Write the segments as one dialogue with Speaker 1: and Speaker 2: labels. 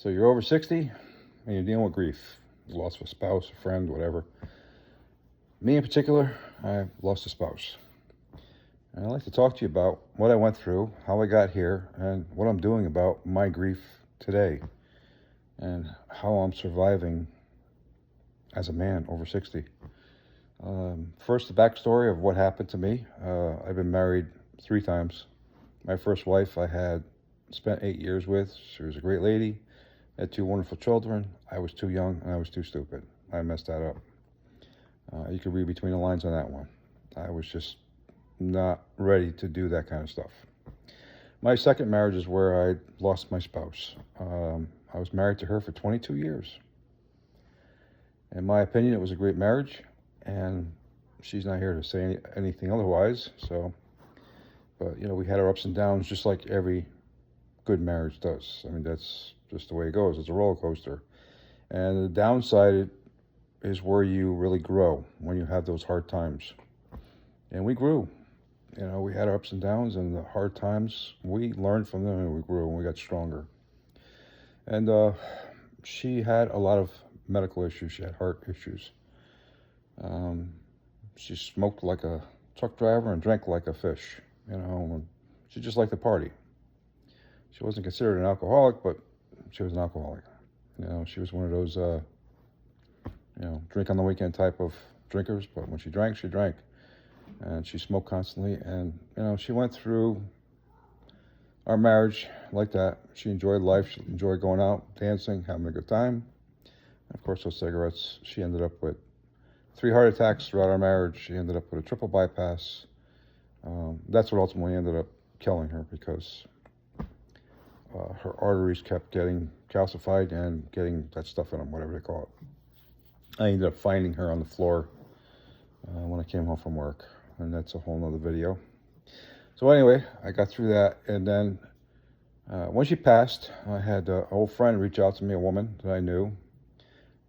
Speaker 1: So you're over 60 and you're dealing with grief. Loss of a spouse, a friend, whatever. Me in particular, I lost a spouse. And I'd like to talk to you about what I went through, how I got here, and what I'm doing about my grief today, and how I'm surviving as a man over 60. First, the backstory of what happened to me. I've been married 3 times. My first wife I had spent 8 years with. She was a great lady, had 2 wonderful children. I was too young and I was too stupid. I messed that up. You could read between the lines on that one. I was just not ready to do that kind of stuff. My second marriage is where I lost my spouse. I was married to her for 22 years. In my opinion, it was a great marriage, and she's not here to say anything otherwise. So, but we had our ups and downs, just like every good marriage does. I mean, that's just the way it goes. It's a roller coaster, and the downside is where you really grow when you have those hard times. And we grew. We had our ups and downs, and the hard times, we learned from them, and we grew, and we got stronger. And she had a lot of medical issues. She had heart issues. She smoked like a truck driver and drank like a fish. And she just liked to party. She wasn't considered an alcoholic, but she was an alcoholic. She was one of those, drink on the weekend type of drinkers, but when she drank, she drank. And she smoked constantly, and, she went through our marriage like that. She enjoyed life. She enjoyed going out, dancing, having a good time. And of course, those cigarettes. She ended up with 3 heart attacks throughout our marriage. She ended up with a triple bypass. That's what ultimately ended up killing her, because her arteries kept getting calcified and getting that stuff in them, whatever they call it. I ended up finding her on the floor when I came home from work, and that's a whole nother video. So anyway, I got through that, and then when she passed, I had an old friend reach out to me, a woman that I knew,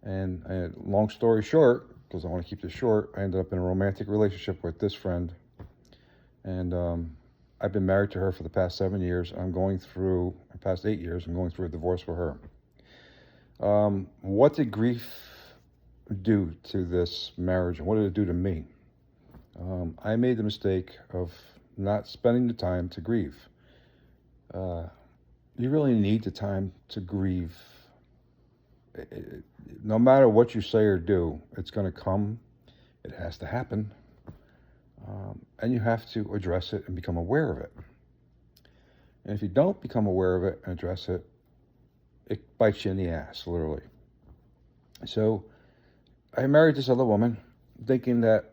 Speaker 1: and long story short, because I want to keep this short, I ended up in a romantic relationship with this friend, and I've been married to her for the past 7 years. The past 8 years, I'm going through a divorce with her. What did grief do to this marriage, and what did it do to me? I made the mistake of not spending the time to grieve. You really need the time to grieve. No matter what you say or do, it's going to come. It has to happen. And you have to address it and become aware of it. And if you don't become aware of it and address it, it bites you in the ass, literally. So I married this other woman thinking that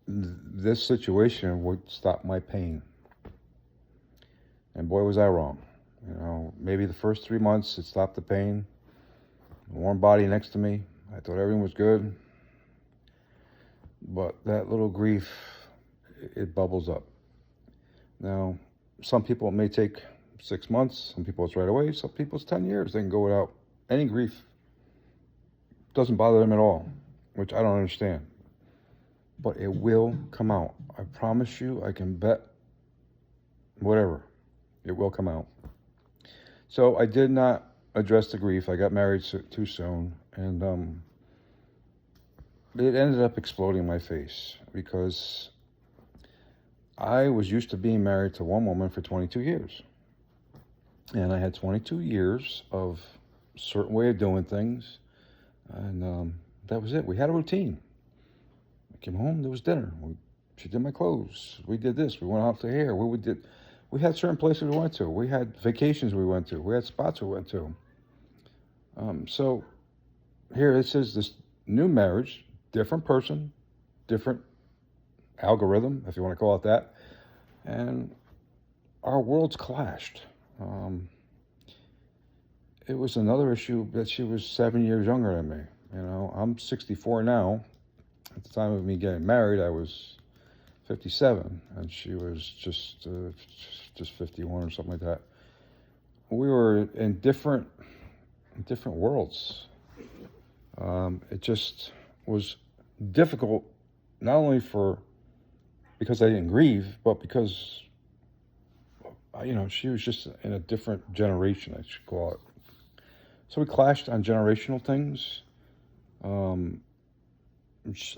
Speaker 1: this situation would stop my pain. And boy, was I wrong. Maybe the first 3 months it stopped the pain. A warm body next to me. I thought everything was good. But that little grief, it bubbles up. Now, some people it may take 6 months. Some people it's right away. Some people it's 10 years. They can go without any grief. It doesn't bother them at all, which I don't understand. But it will come out. I promise you, I can bet whatever. It will come out. So I did not address the grief. I got married too soon, and it ended up exploding in my face, because I was used to being married to one woman for 22 years. And I had 22 years of a certain way of doing things, and that was it. We had a routine. I came home, there was dinner. She did my clothes. We did this. We went out to here. We had certain places we went to. We had vacations we went to. We had spots we went to. So here it says this new marriage, different person, different algorithm, if you want to call it that. And our worlds clashed. It was another issue that she was 7 years younger than me. I'm 64 now. At the time of me getting married, I was 57, and she was just 51 or something like that. We were in different worlds. It just was difficult, not only because I didn't grieve, but because she was just in a different generation, I should call it. So we clashed on generational things. Um,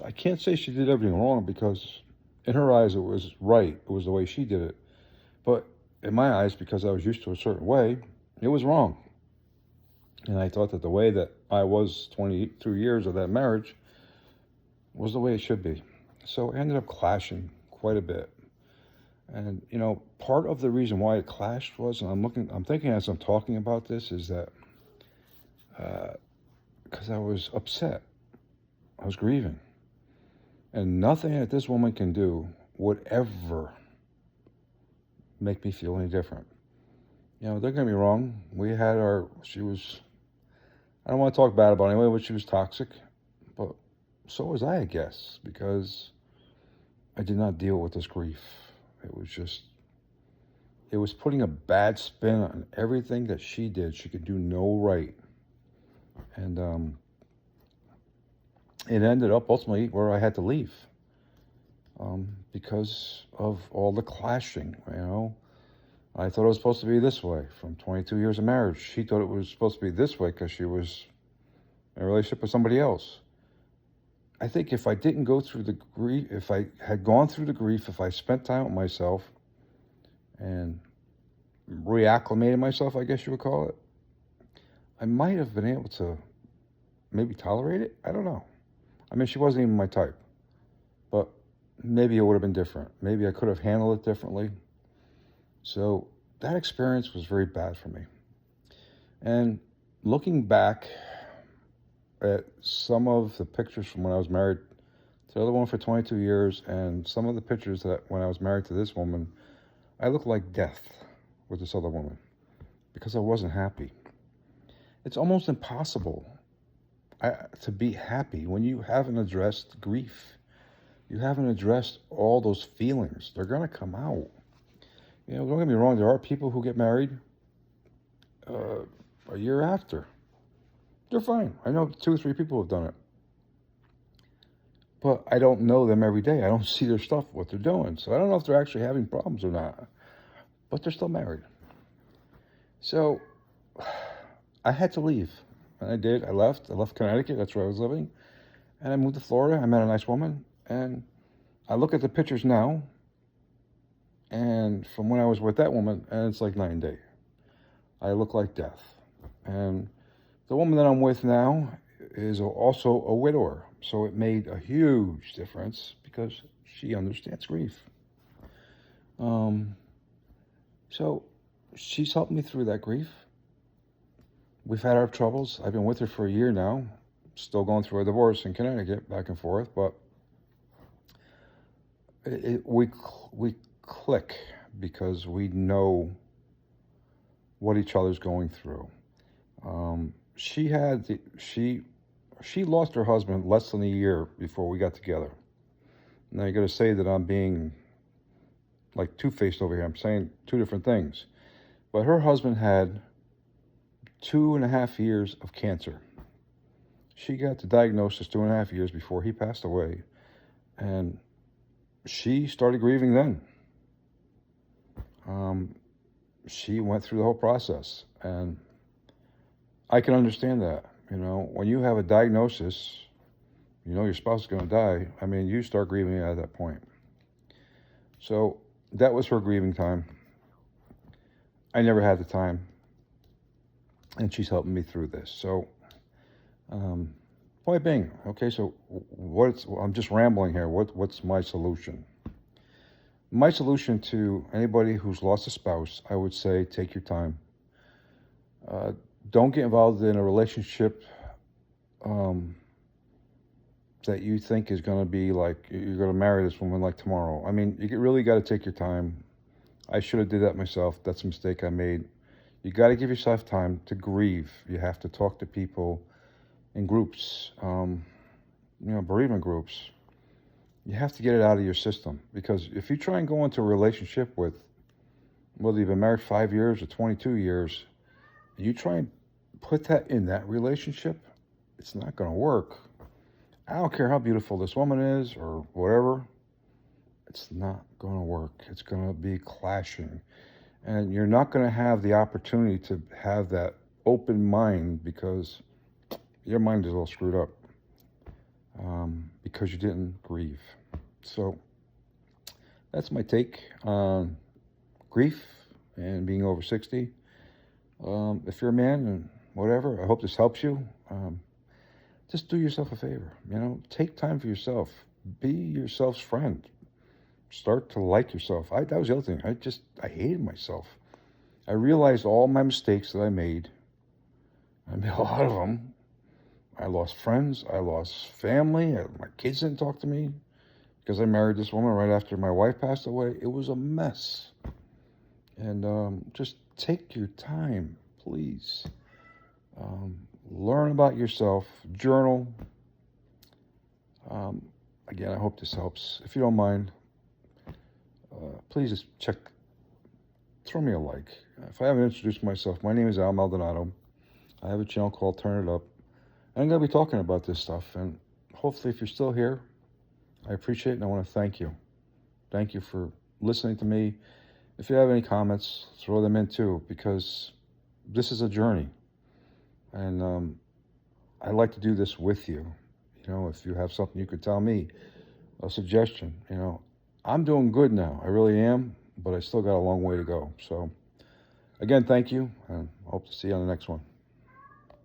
Speaker 1: I can't say she did everything wrong because in her eyes it was right. It was the way she did it. But in my eyes, because I was used to a certain way, it was wrong. And I thought that the way that I was 22 years of that marriage was the way it should be. So it ended up clashing quite a bit. And part of the reason why it clashed was, and I'm thinking as I'm talking about this, is that because I was upset, I was grieving, and nothing that this woman can do would ever make me feel any different. Don't get me wrong. She was, I don't want to talk bad about it anyway, but she was toxic. But so was I guess, because I did not deal with this grief. It was putting a bad spin on everything that she did. She could do no right. And it ended up ultimately where I had to leave because of all the clashing. I thought it was supposed to be this way from 22 years of marriage. She thought it was supposed to be this way because she was in a relationship with somebody else. I think if I didn't go through the grief, if I had gone through the grief, if I spent time with myself and reacclimated myself, I guess you would call it, I might have been able to maybe tolerate it. I don't know. I mean, she wasn't even my type, but maybe it would have been different. Maybe I could have handled it differently. So that experience was very bad for me. And looking back at some of the pictures from when I was married to the other one for 22 years and some of the pictures that when I was married to this woman, I looked like death with this other woman because I wasn't happy. It's almost impossible to be happy when you haven't addressed grief. You haven't addressed all those feelings. They're going to come out. Don't get me wrong. There are people who get married a year after. They're fine. I know 2 or 3 people have done it. But I don't know them every day. I don't see their stuff, what they're doing. So I don't know if they're actually having problems or not. But they're still married. So I had to leave. And I did. I left Connecticut. That's where I was living. And I moved to Florida. I met a nice woman. And I look at the pictures now. And from when I was with that woman, and it's like night and day. I look like death. And the woman that I'm with now is also a widower. So it made a huge difference because she understands grief. So she's helped me through that grief. We've had our troubles. I've been with her for a year now. Still going through a divorce in Connecticut, back and forth. But we click because we know what each other's going through. She lost her husband less than a year before we got together. Now you got to say that I'm being like two-faced over here. I'm saying 2 different things. But her husband had 2.5 years of cancer. She got the diagnosis 2.5 years before he passed away, and she started grieving then. She went through the whole process, and I can understand that. When you have a diagnosis, your spouse is going to die. I mean, you start grieving at that point. So that was her grieving time. I never had the time, and she's helping me through this. So, point being, okay, so I'm just rambling here. What's my solution? My solution to anybody who's lost a spouse, I would say, take your time. Don't get involved in a relationship that you think is going to be like, you're going to marry this woman like tomorrow. I mean, you really got to take your time. I should have did that myself. That's a mistake I made. You got to give yourself time to grieve. You have to talk to people in groups, bereavement groups. You have to get it out of your system, because if you try and go into a relationship with, whether you've been married 5 years or 22 years, you try and put that in that relationship, it's not going to work. I don't care how beautiful this woman is or whatever. It's not going to work. It's going to be clashing. And you're not going to have the opportunity to have that open mind, because your mind is all screwed up because you didn't grieve. So that's my take on grief and being over 60. If you're a man and whatever, I hope this helps you. Just do yourself a favor, take time for yourself. Be yourself's friend. Start to like yourself. That was the other thing. I hated myself. I realized all my mistakes that I made. I made a lot of them. I lost friends. I lost family. My kids didn't talk to me because I married this woman right after my wife passed away. It was a mess. And just take your time, please. Learn about yourself. Journal. Again, I hope this helps. If you don't mind, please just throw me a like. If I haven't introduced myself, my name is Al Maldonado. I have a channel called Turn It Up. And I'm going to be talking about this stuff. And hopefully, if you're still here, I appreciate it, and I want to thank you. Thank you for listening to me. If you have any comments, throw them in too, because this is a journey. And I like to do this with you. If you have something you could tell me, a suggestion, I'm doing good now. I really am, but I still got a long way to go. So, again, thank you, and I hope to see you on the next one.